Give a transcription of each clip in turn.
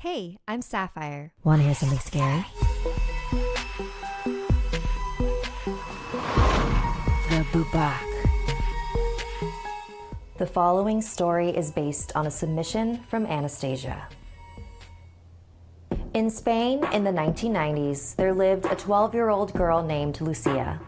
Hey, I'm Sapphire. Want to hear something scary? The Bubak. The following story is based on a submission from Anastasia. In Spain in the 1990s, there lived a 12-year-old girl named Lucia.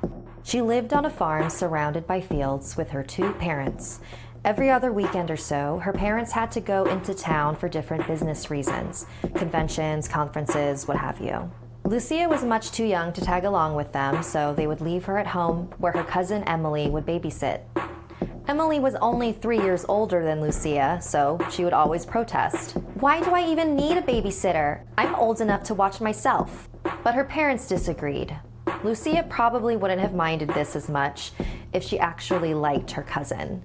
She lived on a farm surrounded by fields with her two parents. Every other weekend or so, her parents had to go into town for different business reasons, conventions, conferences, what have you. Lucia was much too young to tag along with them, so they would leave her at home where her cousin Emily would babysit. Emily was only 3 years older than Lucia, so she would always protest. "Why do I even need a babysitter? I'm old enough to watch myself." But her parents disagreed. Lucia probably wouldn't have minded this as much if she actually liked her cousin.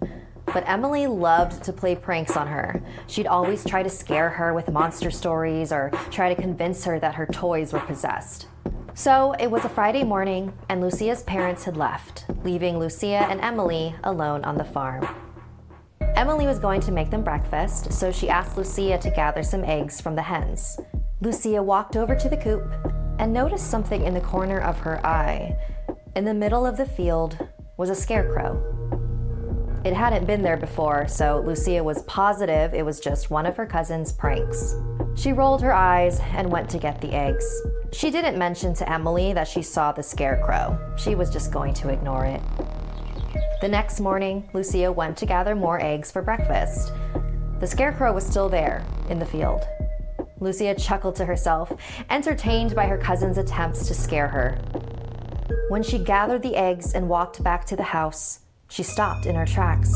But Emily loved to play pranks on her. She'd always try to scare her with monster stories or try to convince her that her toys were possessed. So it was a Friday morning, and Lucia's parents had left, leaving Lucia and Emily alone on the farm. Emily was going to make them breakfast, so she asked Lucia to gather some eggs from the hens. Lucia walked over to the coop and noticed something in the corner of her eye. In the middle of the field was a scarecrow. It hadn't been there before, so Lucia was positive it was just one of her cousin's pranks. She rolled her eyes and went to get the eggs. She didn't mention to Emily that she saw the scarecrow. She was just going to ignore it. The next morning, Lucia went to gather more eggs for breakfast. The scarecrow was still there, in the field. Lucia chuckled to herself, entertained by her cousin's attempts to scare her. When she gathered the eggs and walked back to the house, she stopped in her tracks.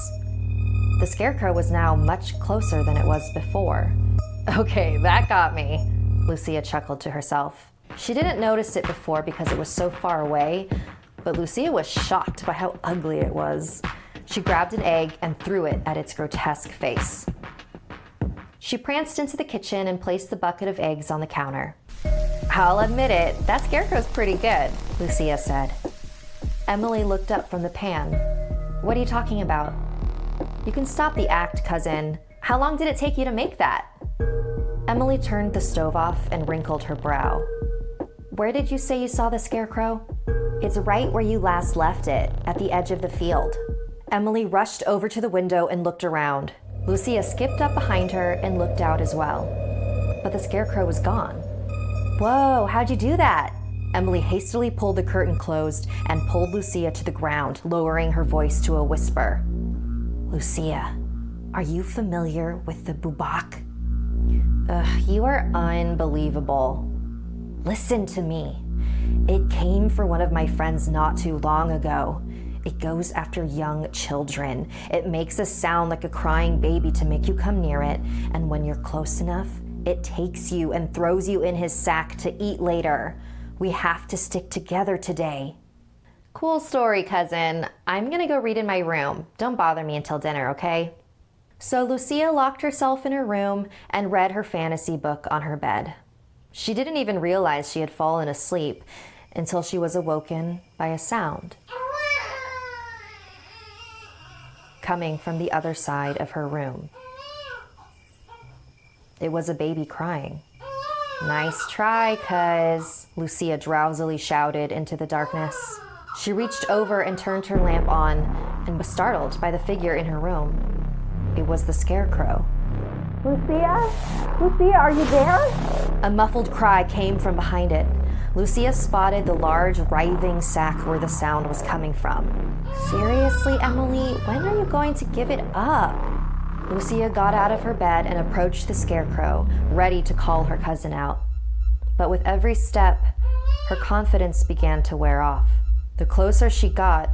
The scarecrow was now much closer than it was before. "Okay, that got me," Lucia chuckled to herself. She didn't notice it before because it was so far away, but Lucia was shocked by how ugly it was. She grabbed an egg and threw it at its grotesque face. She pranced into the kitchen and placed the bucket of eggs on the counter. "I'll admit it, that scarecrow's pretty good," Lucia said. Emily looked up from the pan. "What are you talking about?" "You can stop the act, cousin. How long did it take you to make that?" Emily turned the stove off and wrinkled her brow. "Where did you say you saw the scarecrow?" "It's right where you last left it, at the edge of the field." Emily rushed over to the window and looked around. Lucia skipped up behind her and looked out as well. But the scarecrow was gone. "Whoa, how'd you do that?" Emily hastily pulled the curtain closed and pulled Lucia to the ground, lowering her voice to a whisper. "Lucia, are you familiar with the Bubak?" "Ugh, you are unbelievable." "Listen to me. It came for one of my friends not too long ago. It goes after young children. It makes a sound like a crying baby to make you come near it, and when you're close enough, it takes you and throws you in his sack to eat later. We have to stick together today." "Cool story, cousin. I'm gonna go read in my room. Don't bother me until dinner, okay?" So Lucia locked herself in her room and read her fantasy book on her bed. She didn't even realize she had fallen asleep until she was awoken by a sound coming from the other side of her room. It was a baby crying. "Nice try, cuz," Lucia drowsily shouted into the darkness. She reached over and turned her lamp on and was startled by the figure in her room. It was the scarecrow. "Lucia? Lucia, are you there?" A muffled cry came from behind it. Lucia spotted the large, writhing sack where the sound was coming from. "Seriously, Emily, when are you going to give it up?" Lucia got out of her bed and approached the scarecrow, ready to call her cousin out. But with every step, her confidence began to wear off. The closer she got,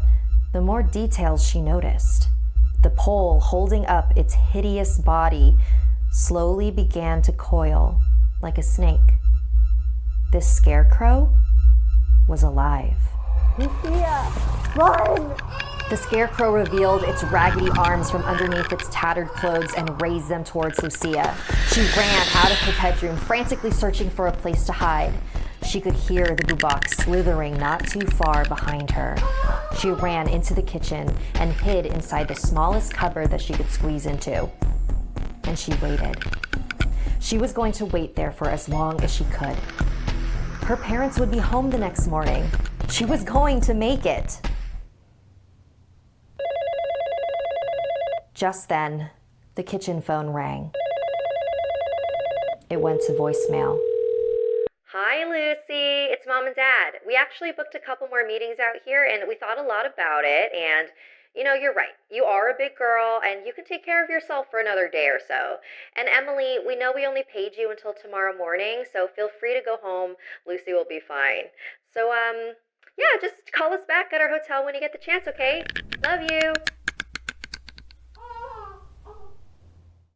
the more details she noticed. The pole holding up its hideous body slowly began to coil like a snake. This scarecrow was alive. "Lucia, run!" The scarecrow revealed its raggedy arms from underneath its tattered clothes and raised them towards Lucia. She ran out of her bedroom, frantically searching for a place to hide. She could hear the Bubak slithering not too far behind her. She ran into the kitchen and hid inside the smallest cupboard that she could squeeze into. And she waited. She was going to wait there for as long as she could. Her parents would be home the next morning. She was going to make it. Just then, the kitchen phone rang. It went to voicemail. Hi, Lucy. It's Mom and Dad. We actually booked a couple more meetings out here, and we thought a lot about it. And, you're right. You are a big girl, and you can take care of yourself for another day or so. And Emily, we know we only paid you until tomorrow morning, so feel free to go home. Lucy will be fine. So, yeah, just call us back at our hotel when you get the chance, okay? Love you.